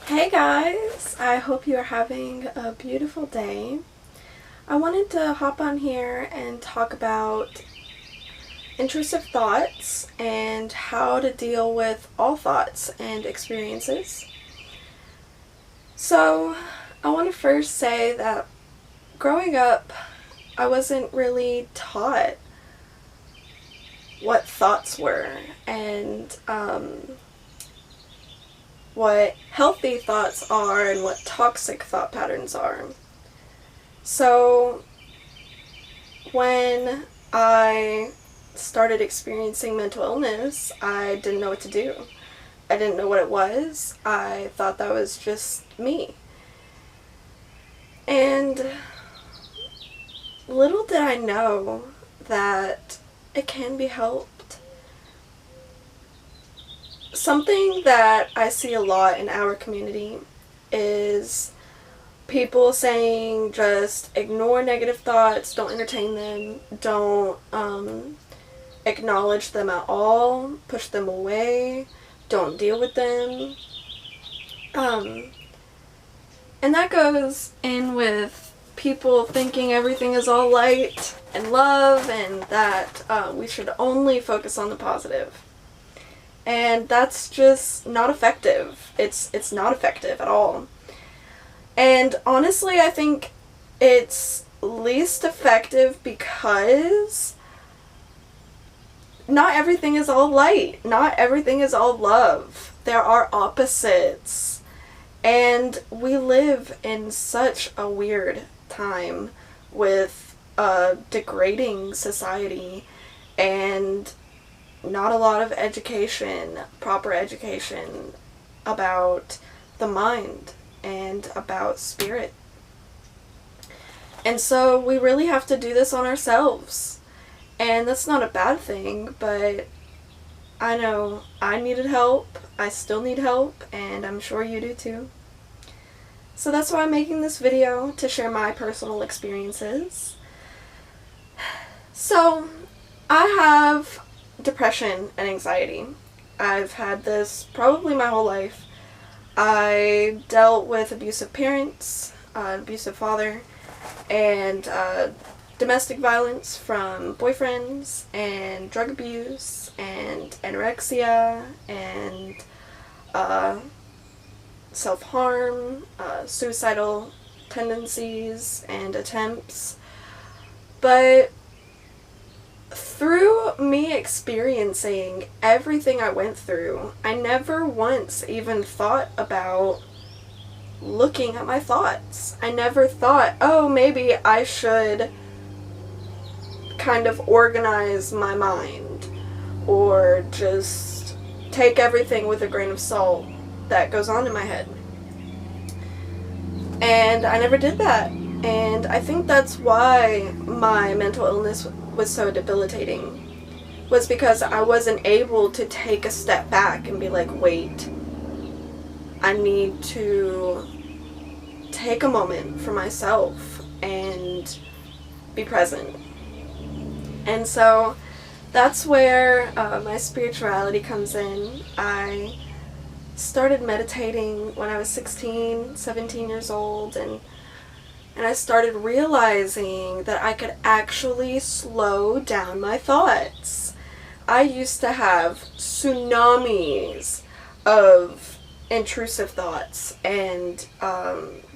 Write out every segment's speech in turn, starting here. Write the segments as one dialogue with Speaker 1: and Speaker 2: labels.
Speaker 1: Hey guys, I hope you're having a beautiful day. I wanted to hop on here and talk about intrusive thoughts and how to deal with all thoughts and experiences. So, I want to first say that growing up, I wasn't really taught what thoughts were and what healthy thoughts are and what toxic thought patterns are. So when I started experiencing mental illness, I didn't know what to do. I didn't know what it was. I thought that was just me. And little did I know that it can be helped. Something that I see a lot in our community is people saying just ignore negative thoughts, don't entertain them, don't acknowledge them at all, push them away, don't deal with them. And that goes in with people thinking everything is all light and love and that we should only focus on the positive. And that's just not effective. It's not effective at all. And honestly, I think it's least effective because not everything is all light. Not everything is all love. There are opposites. And we live in such a weird time with a degrading society and not a lot of education, proper education about the mind and about spirit. And so we really have to do this on ourselves. And that's not a bad thing, but I know I needed help, I still need help, and I'm sure you do too. So that's why I'm making this video, to share my personal experiences. So, I have depression and anxiety. I've had this probably my whole life. I dealt with abusive parents, abusive father, and domestic violence from boyfriends, and drug abuse, and anorexia, and self-harm, suicidal tendencies and attempts. But through me experiencing everything I went through, I never once even thought about looking at my thoughts. I never thought, oh, maybe I should kind of organize my mind or just take everything with a grain of salt that goes on in my head. And I never did that. And I think that's why my mental illness was so debilitating, was because I wasn't able to take a step back and be like, wait, I need to take a moment for myself and be present. And so that's where my spirituality comes in. I started meditating when I was 16, 17 years old, and I started realizing that I could actually slow down my thoughts. I used to have tsunamis of intrusive thoughts and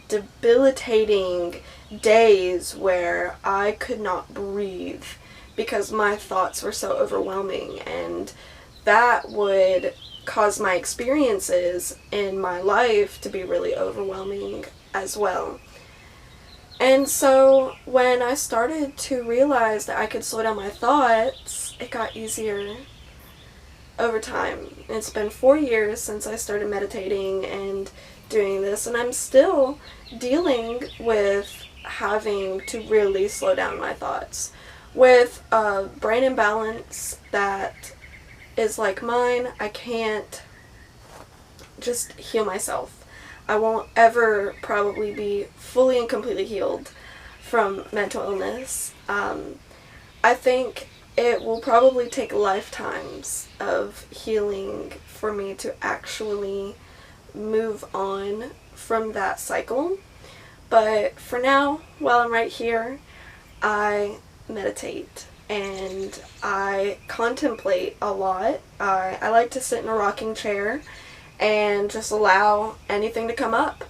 Speaker 1: debilitating days where I could not breathe because my thoughts were so overwhelming, and that would cause my experiences in my life to be really overwhelming as well. And so when I started to realize that I could slow down my thoughts, it got easier over time. It's been 4 years since I started meditating and doing this, and I'm still dealing with having to really slow down my thoughts. With a brain imbalance that is like mine, I can't just heal myself. I won't ever probably be fully and completely healed from mental illness. I think it will probably take lifetimes of healing for me to actually move on from that cycle. But for now, while I'm right here, I meditate and I contemplate a lot. I like to sit in a rocking chair and just allow anything to come up.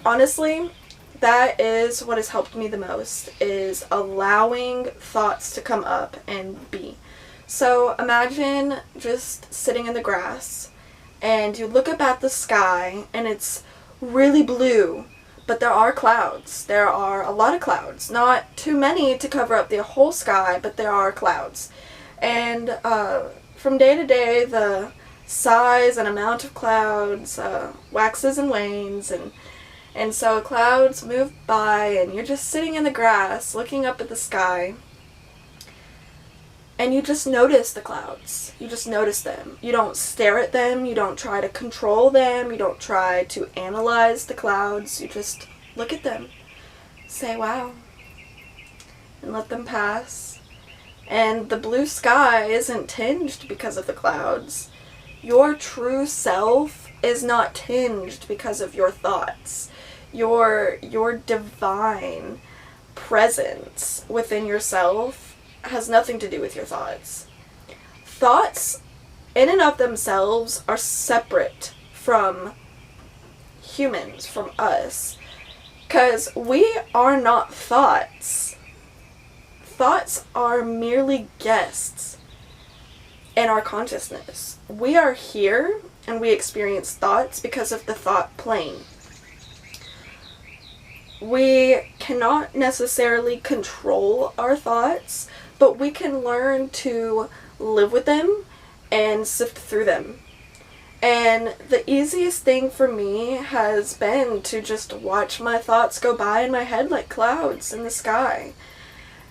Speaker 1: Honestly, that is what has helped me the most, is allowing thoughts to come up and be. So imagine just sitting in the grass and you look up at the sky and it's really blue, but there are clouds. There are a lot of clouds. Not too many to cover up the whole sky, but there are clouds. And from day to day, the size and amount of clouds waxes and wanes, and so clouds move by and you're just sitting in the grass looking up at the sky and you just notice the clouds. You just notice them. You don't stare at them. You don't try to control them. You don't try to analyze the clouds. You just look at them. Say, wow. And let them pass. And the blue sky isn't tinged because of the clouds. Your true self is not tinged because of your thoughts. Your divine presence within yourself has nothing to do with your thoughts. Thoughts in and of themselves are separate from humans, from us, because we are not thoughts. Thoughts are merely guests in our consciousness. We are here and we experience thoughts because of the thought plane. We cannot necessarily control our thoughts, but we can learn to live with them and sift through them. And the easiest thing for me has been to just watch my thoughts go by in my head like clouds in the sky.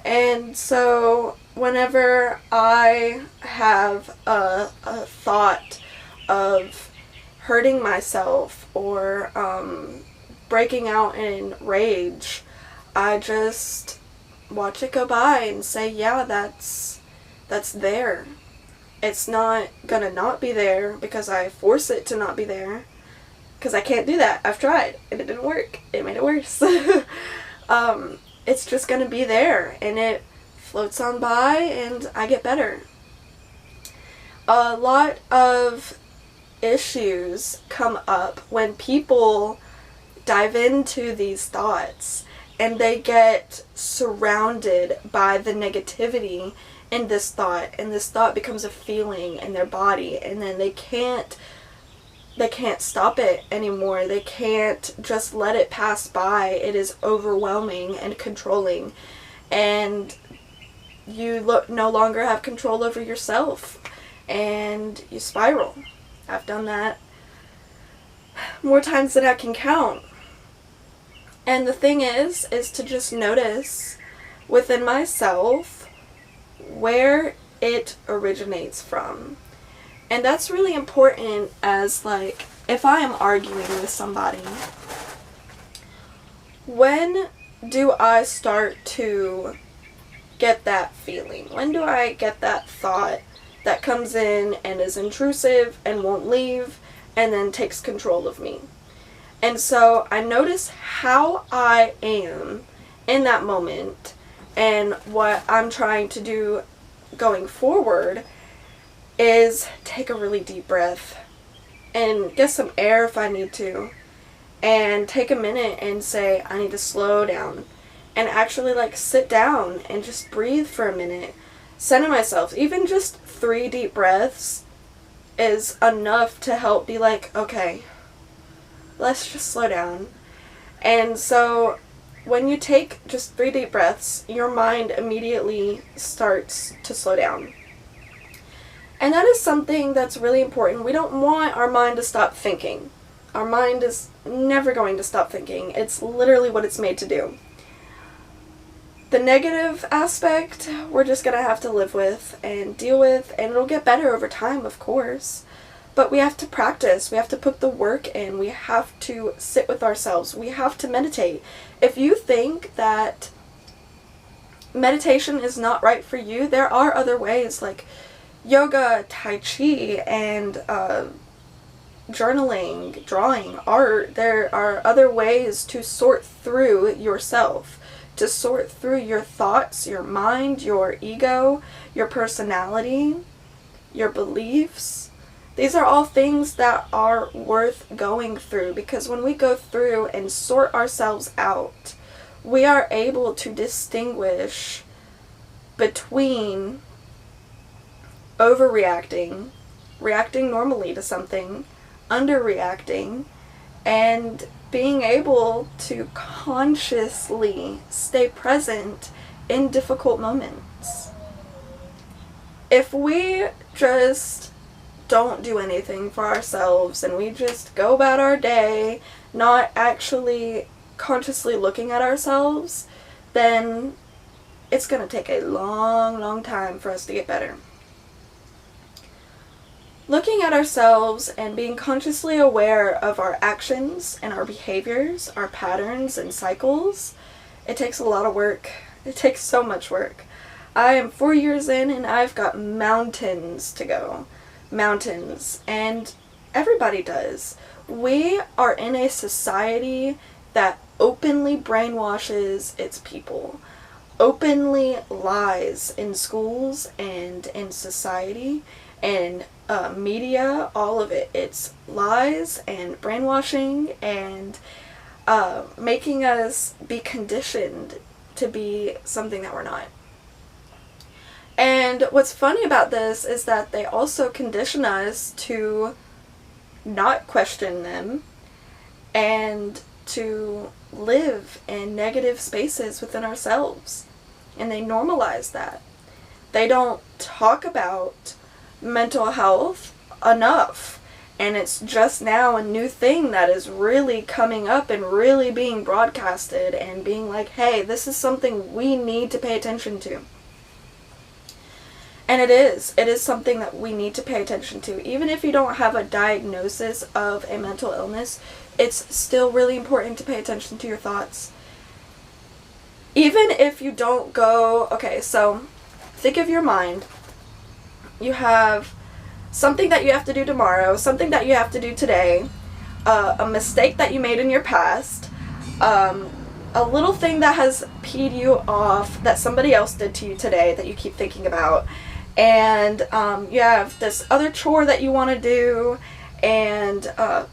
Speaker 1: And so whenever I have a thought of hurting myself or breaking out in rage, I just watch it go by and say, yeah, that's there. It's not gonna not be there because I force it to not be there, because I can't do that. I've tried and it didn't work. It made it worse. It's just gonna be there and it floats on by and I get better. A lot of issues come up when people dive into these thoughts and they get surrounded by the negativity in this thought, and this thought becomes a feeling in their body, and then they can't stop it anymore. They can't just let it pass by. It is overwhelming and controlling, and you no longer have control over yourself, and you spiral. I've done that more times than I can count. And the thing is to just notice within myself where it originates from. And that's really important, as like, if I am arguing with somebody, when do I start to get that feeling? When do I get that thought that comes in and is intrusive and won't leave and then takes control of me? And so I notice how I am in that moment, and what I'm trying to do going forward is take a really deep breath and get some air if I need to, and take a minute and say, I need to slow down, and actually like sit down and just breathe for a minute, center myself. Even just 3 deep breaths is enough to help be like, okay, let's just slow down. And so when you take just 3 deep breaths, your mind immediately starts to slow down. And that is something that's really important. We don't want our mind to stop thinking. Our mind is never going to stop thinking. It's literally what it's made to do. The negative aspect, we're just going to have to live with and deal with, and it'll get better over time, of course. But we have to practice. We have to put the work in. We have to sit with ourselves. We have to meditate. If you think that meditation is not right for you, there are other ways like yoga, tai chi, and journaling, drawing, art. There are other ways to sort through yourself, to sort through your thoughts, your mind, your ego, your personality, your beliefs. These are all things that are worth going through, because when we go through and sort ourselves out, we are able to distinguish between overreacting, reacting normally to something, underreacting, and being able to consciously stay present in difficult moments. If we just don't do anything for ourselves and we just go about our day not actually consciously looking at ourselves, then it's going to take a long, long time for us to get better. Looking at ourselves and being consciously aware of our actions and our behaviors, our patterns and cycles, it takes a lot of work. It takes so much work. I am 4 years in and I've got mountains to go. Mountains. And everybody does. We are in a society that openly brainwashes its people, openly lies in schools and in society and media, all of it. It's lies and brainwashing and making us be conditioned to be something that we're not. And what's funny about this is that they also condition us to not question them and to live in negative spaces within ourselves. And they normalize that. They don't talk about mental health enough. And it's just now a new thing that is really coming up and really being broadcasted and being like, hey, this is something we need to pay attention to. And it is something that we need to pay attention to. Even if you don't have a diagnosis of a mental illness, it's still really important to pay attention to your thoughts. Even if you don't go, okay, so think of your mind. You have something that you have to do tomorrow, something that you have to do today, a mistake that you made in your past, a little thing that has peed you off that somebody else did to you today that you keep thinking about, and you have this other chore that you want to do, and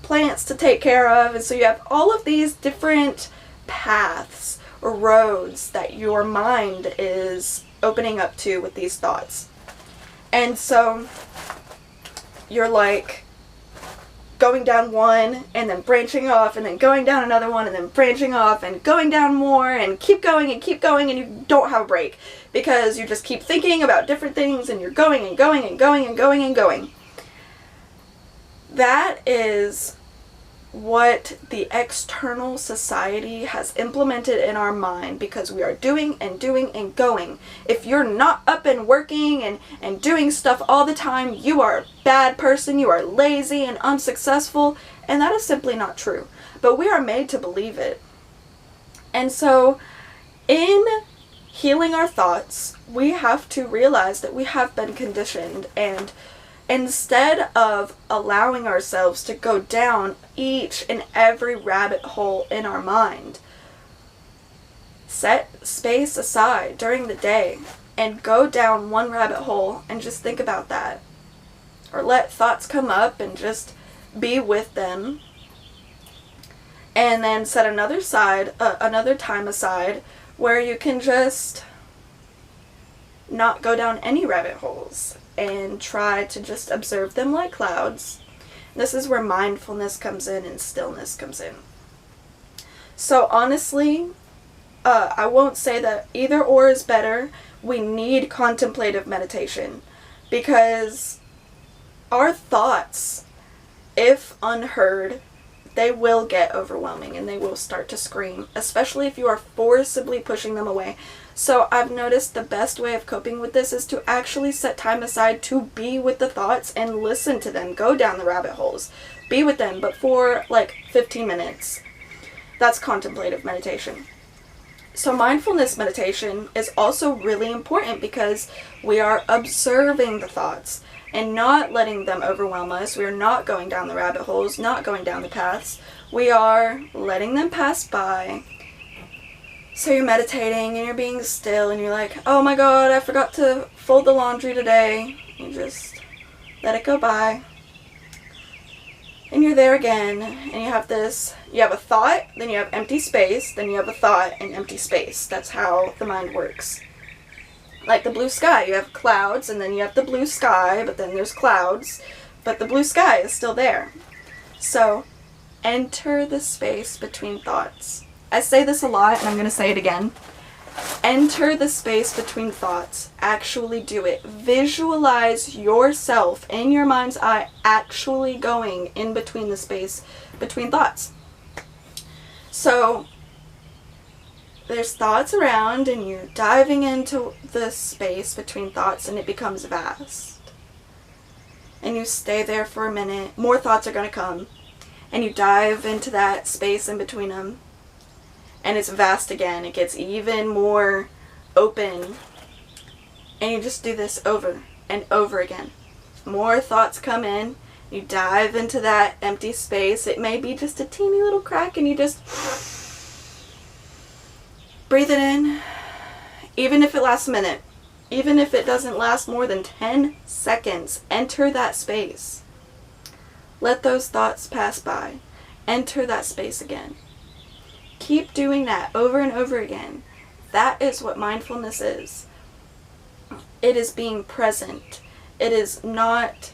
Speaker 1: plants to take care of, and so you have all of these different paths or roads that your mind is opening up to with these thoughts. And so you're like going down one and then branching off and then going down another one and then branching off and going down more and keep going and you don't have a break because you just keep thinking about different things and you're going and going and going and going and going. That is what the external society has implemented in our mind, because we are doing and doing and going. If you're not up and working and doing stuff all the time, you are a bad person, you are lazy and unsuccessful, and that is simply not true. But we are made to believe it. And so, in healing our thoughts, we have to realize that we have been conditioned, and instead of allowing ourselves to go down each and every rabbit hole in our mind, set space aside during the day and go down one rabbit hole and just think about that. Or let thoughts come up and just be with them. And then set another time aside where you can just not go down any rabbit holes and try to just observe them like clouds. This is where mindfulness comes in and stillness comes in. So honestly, I won't say that either or is better. We need contemplative meditation because our thoughts, if unheard, they will get overwhelming and they will start to scream, especially if you are forcibly pushing them away. So I've noticed the best way of coping with this is to actually set time aside to be with the thoughts and listen to them, go down the rabbit holes, be with them, but for like 15 minutes. That's contemplative meditation. So mindfulness meditation is also really important because we are observing the thoughts. and not letting them overwhelm us. We are not going down the rabbit holes, not going down the paths. We are letting them pass by. So you're meditating and you're being still and you're like, oh my god, I forgot to fold the laundry today. You just let it go by. And you're there again, and you have a thought, then you have empty space, then you have a thought and empty space. That's how the mind works. Like the blue sky, you have clouds, and then you have the blue sky, but then there's clouds, but the blue sky is still there. So, enter the space between thoughts. I say this a lot, and I'm going to say it again. Enter the space between thoughts. Actually do it. Visualize yourself in your mind's eye actually going in between the space between thoughts. So there's thoughts around and you're diving into the space between thoughts and it becomes vast. And you stay there for a minute. More thoughts are going to come. And you dive into that space in between them. And it's vast again. It gets even more open. And you just do this over and over again. More thoughts come in. You dive into that empty space. It may be just a teeny little crack and you just breathe it in. Even if it lasts a minute. Even if it doesn't last more than 10 seconds. Enter that space. Let those thoughts pass by. Enter that space again. Keep doing that over and over again. That is what mindfulness is. It is being present. It is not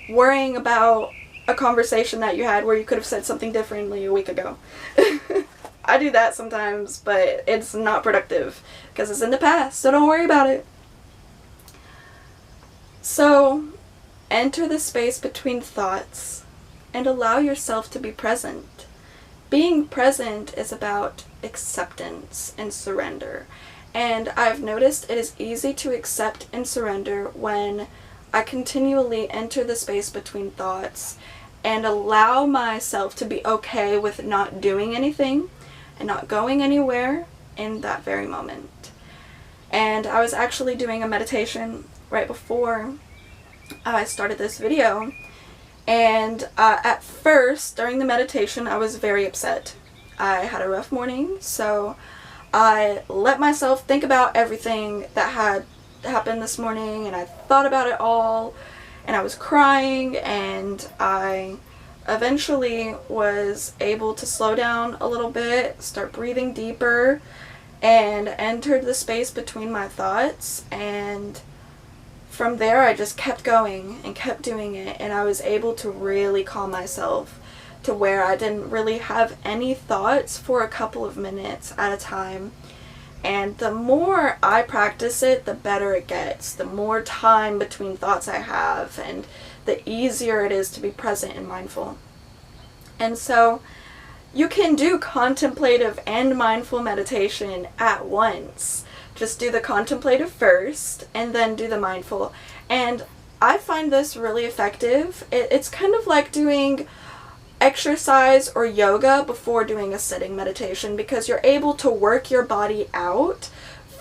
Speaker 1: worrying about a conversation that you had where you could have said something differently a week ago. I do that sometimes, but it's not productive because it's in the past, so don't worry about it. So, enter the space between thoughts and allow yourself to be present. Being present is about acceptance and surrender. And I've noticed it is easy to accept and surrender when I continually enter the space between thoughts and allow myself to be okay with not doing anything and not going anywhere in that very moment. And I was actually doing a meditation right before I started this video. And at first, during the meditation, I was very upset. I had a rough morning, so I let myself think about everything that had happened this morning, and I thought about it all, and I was crying, and I eventually was able to slow down a little bit, start breathing deeper, and entered the space between my thoughts, and from there, I just kept going and kept doing it, and I was able to really calm myself to where I didn't really have any thoughts for a couple of minutes at a time. And the more I practice it, the better it gets. The more time between thoughts I have, and the easier it is to be present and mindful. And so, you can do contemplative and mindful meditation at once. Just do the contemplative first, and then do the mindful. And I find this really effective. It's kind of like doing exercise or yoga before doing a sitting meditation, because you're able to work your body out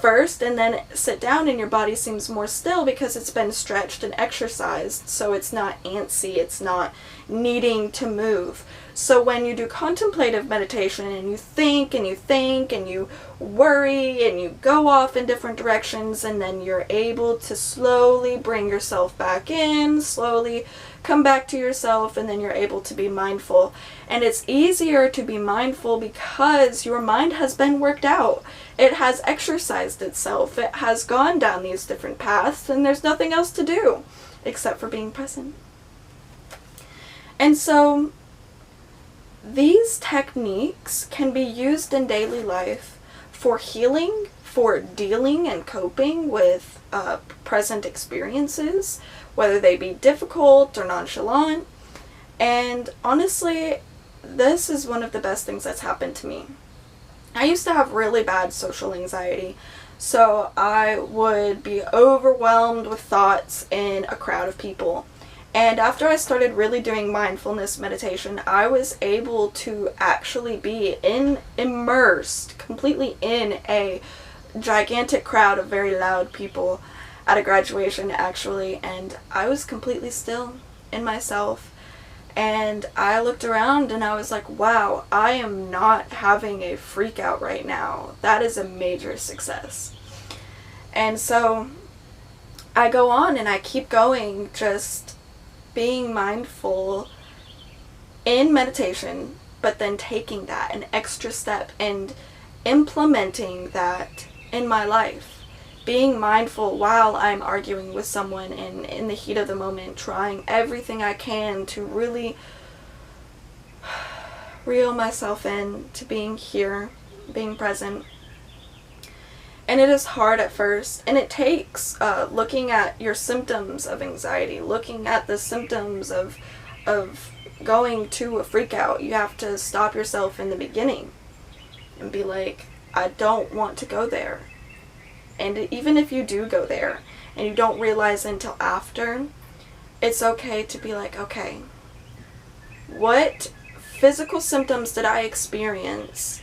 Speaker 1: first and then sit down and your body seems more still because it's been stretched and exercised, so it's not antsy, it's not needing to move. So when you do contemplative meditation and you think and you think and you worry and you go off in different directions, and then you're able to slowly bring yourself back in, slowly come back to yourself, and then you're able to be mindful. And it's easier to be mindful because your mind has been worked out. It has exercised itself. It has gone down these different paths, and there's nothing else to do except for being present. And so these techniques can be used in daily life for healing, for dealing and coping with present experiences, whether they be difficult or nonchalant. And honestly, this is one of the best things that's happened to me. I used to have really bad social anxiety, so I would be overwhelmed with thoughts in a crowd of people. And after I started really doing mindfulness meditation, I was able to actually be immersed completely in a gigantic crowd of very loud people. at a graduation actually, and I was completely still in myself, and I looked around and I was like, wow, I am not having a freak out right now. That is a major success. And so I go on and I keep going, just being mindful in meditation, but then taking that an extra step and implementing that in my life. Being mindful while I'm arguing with someone and in the heat of the moment, trying everything I can to really reel myself in to being here, being present. And it is hard at first, and it takes looking at your symptoms of anxiety, looking at the symptoms of going to a freak out. You have to stop yourself in the beginning and be like, I don't want to go there. And even if you do go there and you don't realize until after, it's okay to be like, okay, what physical symptoms did I experience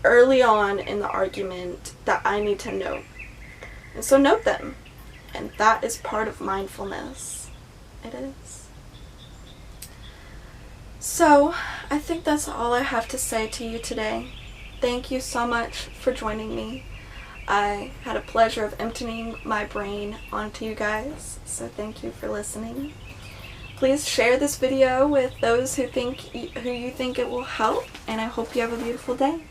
Speaker 1: early on in the argument that I need to note? And so note them. And that is part of mindfulness. It is. So I think that's all I have to say to you today. Thank you so much for joining me. I had a pleasure of emptying my brain onto you guys, so thank you for listening. Please share this video with those who you think it will help, and I hope you have a beautiful day.